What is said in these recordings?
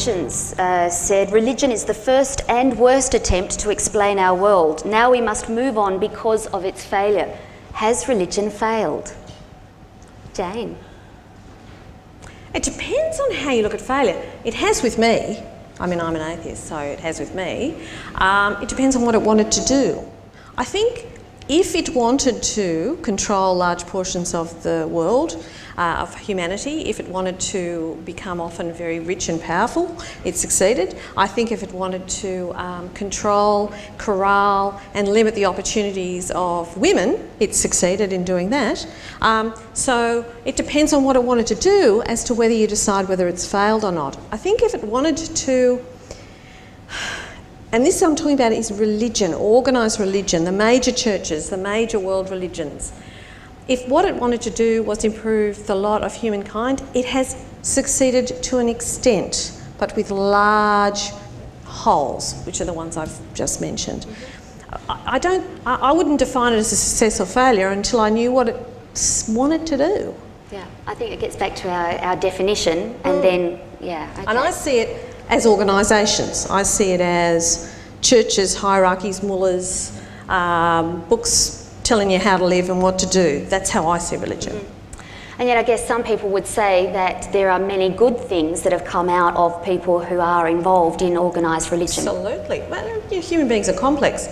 Hitchens said, "Religion is the first and worst attempt to explain our world. Now we must move on because of its failure." Has religion failed? Jane? It depends on how you look at failure. It has with me. I mean, I'm an atheist, so it has with me. It depends on what it wanted to do. I think if it wanted to control large portions of the world, of humanity, if it wanted to become often very rich and powerful, it succeeded. I think if it wanted to control, corral and limit the opportunities of women, it succeeded in doing that. So it depends on what it wanted to do as to whether you decide whether it's failed or not. I think if it wanted to, and this I'm talking about is religion, organised religion, the major churches, the major world religions. If what it wanted to do was improve the lot of humankind, it has succeeded to an extent, but with large holes, which are the ones I've just mentioned. I wouldn't define it as a success or failure until I knew what it wanted to do. Yeah, I think it gets back to our definition, and then, yeah. Okay. And I see it as organisations. I see it as churches, hierarchies, mullahs, books telling you how to live and what to do. That's how I see religion. Mm-hmm. And yet I guess some people would say that there are many good things that have come out of people who are involved in organised religion. Absolutely. Well, human beings are complex.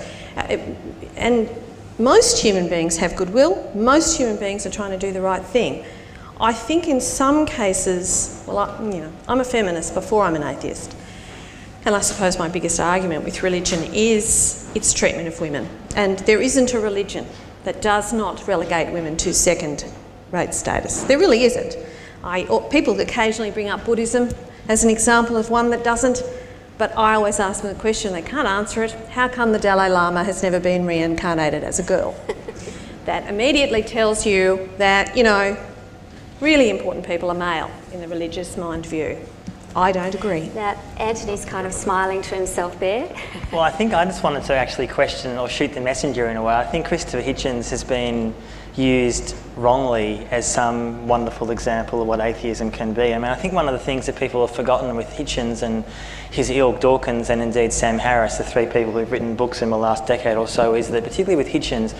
And most human beings have goodwill. Most human beings are trying to do the right thing. I think in some cases, well, I'm a feminist before I'm an atheist. And I suppose my biggest argument with religion is its treatment of women. And there isn't a religion that does not relegate women to second-rate status. There really isn't. People occasionally bring up Buddhism as an example of one that doesn't, but I always ask them the question, they can't answer it, how come the Dalai Lama has never been reincarnated as a girl? That immediately tells you that, really important people are male in the religious mind view. I don't agree. Now, Antony's kind of smiling to himself there. Well, I think I just wanted to actually question or shoot the messenger in a way. I think Christopher Hitchens has been used wrongly as some wonderful example of what atheism can be. I mean, I think one of the things that people have forgotten with Hitchens and his ilk, Dawkins, and indeed Sam Harris, the three people who've written books in the last decade or so, is that particularly with Hitchens,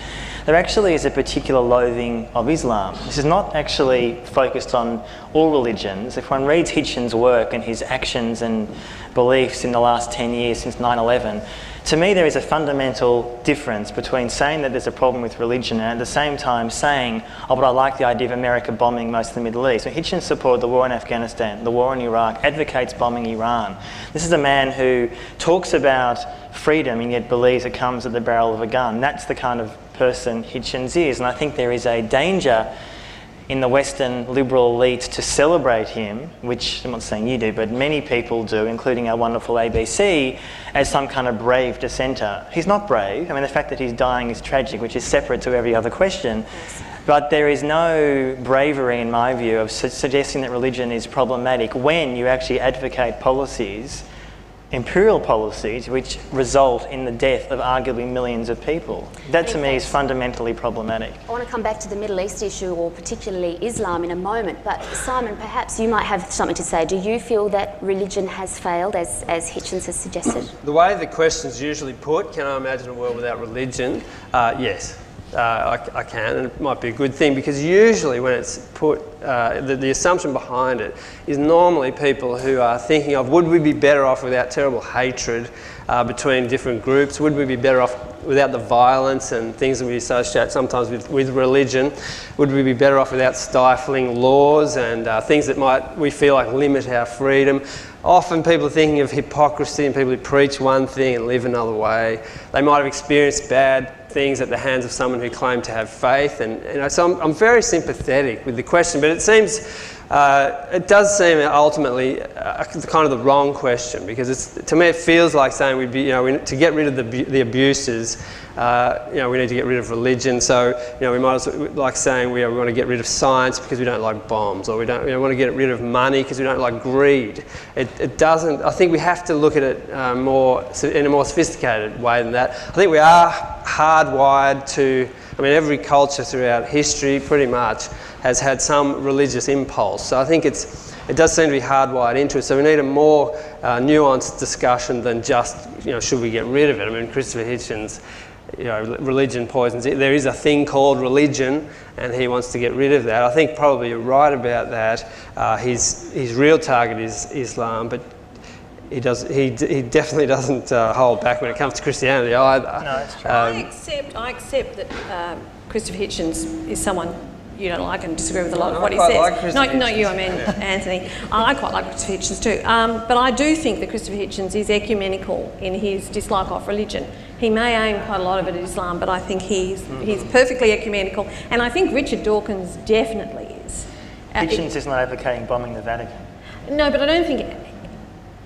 there actually is a particular loathing of Islam. This is not actually focused on all religions. If one reads Hitchens' work and his actions and beliefs in the last 10 years since 9/11, to me there is a fundamental difference between saying that there's a problem with religion and at the same time saying, oh, but I like the idea of America bombing most of the Middle East. So Hitchens supported the war in Afghanistan, the war in Iraq, advocates bombing Iran. This is a man who talks about freedom and yet believes it comes at the barrel of a gun. That's the kind of person Hitchens is, and I think there is a danger in the Western liberal elite to celebrate him, which I'm not saying you do, but many people do, including our wonderful ABC, as some kind of brave dissenter. He's not brave. I mean, the fact that he's dying is tragic, which is separate to every other question. Yes. But there is no bravery, in my view, of suggesting that religion is problematic when you actually advocate policies, imperial policies, which result in the death of arguably millions of people. That to me is fundamentally problematic. I want to come back to the Middle East issue, or particularly Islam, in a moment, but Simon, perhaps you might have something to say. Do you feel that religion has failed, as Hitchens has suggested? The way the question's usually put, can I imagine a world without religion? Yes. I can, and it might be a good thing, because usually when it's put, the assumption behind it is normally people who are thinking of, would we be better off without terrible hatred between different groups? Would we be better off without the violence and things that we associate sometimes with religion? Would we be better off without stifling laws and things that we feel like limit our freedom? Often people are thinking of hypocrisy and people who preach one thing and live another way. They might have experienced bad things at the hands of someone who claimed to have faith, and so I'm very sympathetic with the question, but it does seem ultimately kind of the wrong question, because to me it feels like saying to get rid of the abuses, we need to get rid of religion. So we might as well, like saying we want to get rid of science because we don't like bombs, or we want to get rid of money because we don't like greed. It doesn't. I think we have to look at it in a more sophisticated way than that. I think we are hardwired to. I mean, every culture throughout history pretty much has had some religious impulse. So I think it's it does seem to be hardwired into it. So we need a more nuanced discussion than just, should we get rid of it? I mean, Christopher Hitchens, religion poisons it. There is a thing called religion, and he wants to get rid of that. I think probably you're right about that. His real target is Islam, but he definitely doesn't hold back when it comes to Christianity either. No, that's true. I accept that Christopher Hitchens is someone you don't like and disagree with a lot of what he I says. like Christopher Not you, Hitchens. I mean Anthony. I quite like Christopher Hitchens too. But I do think that Christopher Hitchens is ecumenical in his dislike of religion. He may aim quite a lot of it at Islam, but I think he's perfectly ecumenical. And I think Richard Dawkins definitely is. Hitchens is not advocating bombing the Vatican. No, but I don't think...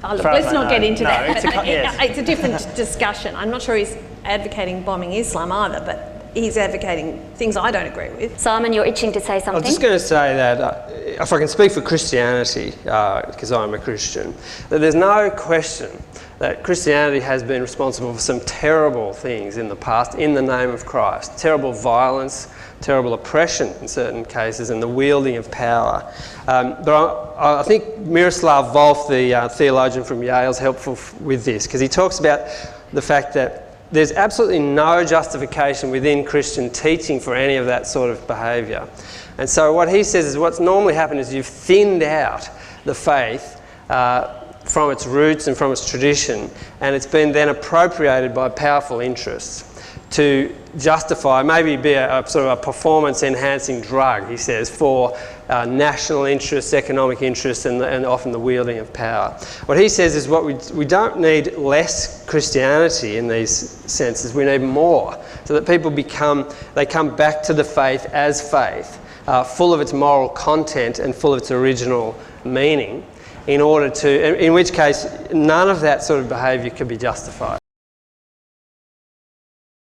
look, far as let's I not know. get into No, that. yes. It's a different discussion. I'm not sure he's advocating bombing Islam either, but he's advocating things I don't agree with. Simon, you're itching to say I something? was just going to say that, if I can speak for Christianity, because I'm a Christian, that there's no question that Christianity has been responsible for some terrible things in the past in the name of Christ. Terrible violence, terrible oppression in certain cases, and the wielding of power. But I think Miroslav Volf, the theologian from Yale, is helpful with this, because he talks about the fact that there's absolutely no justification within Christian teaching for any of that sort of behaviour. And so what he says is what's normally happened is you've thinned out the faith from its roots and from its tradition, and it's been then appropriated by powerful interests to justify, maybe be a sort of a performance-enhancing drug, he says, for national interests, economic interests, and often the wielding of power. What he says is we don't need less Christianity in these senses, we need more, so that people come back to the faith as faith, full of its moral content and full of its original meaning, in which case none of that sort of behaviour could be justified.